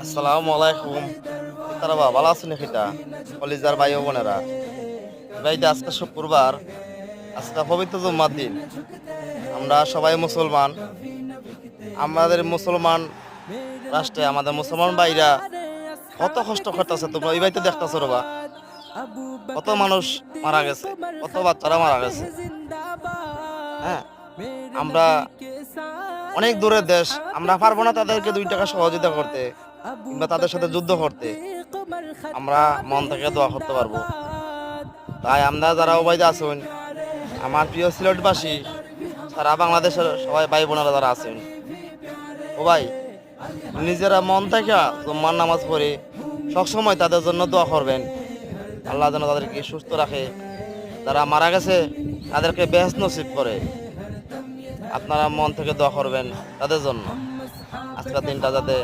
আসসালামু আলাইকুম। তারা ভালো আছেন খিতা কলিজার ভাই ও বোনেরা। ভাই আজকে শুক্রবার, আজকে পবিত্র জুম্মার দিন। আমরা সবাই মুসলমান। আমাদের মুসলমান রাষ্ট্রে আমাদের মুসলমান ভাইরা কত কষ্ট করতেছে, তোমরা ওই বাড়িতে দেখতেছো রবা। কত মানুষ মারা গেছে, কত বাচ্চারা মারা গেছে। হ্যাঁ, আমরা অনেক দূরের দেশ, আমরা পারবো না তাদেরকে 2 টাকা সহযোগিতা করতে কিংবা তাদের সাথে যুদ্ধ করতে। আমরা মন থেকে দোয়া করতে পারবো। তাই আমরা যারা ওবাইদে আছেন, আমার প্রিয় সিলেটবাসী, সারা বাংলাদেশের সবাই ভাই বোনেরা যারা আছেন, ও ভাই নিজেরা মন থেকে জুম্মার নামাজ পড়ে সবসময় তাদের জন্য দোয়া করবেন। আল্লাহ যেন তাদেরকে সুস্থ রাখে, যারা মারা গেছে তাদেরকে বেহেশত নসিব করে। আপনারা মন থেকে দোয়া করবেন তাদের জন্য, আজকের দিনটা যাতে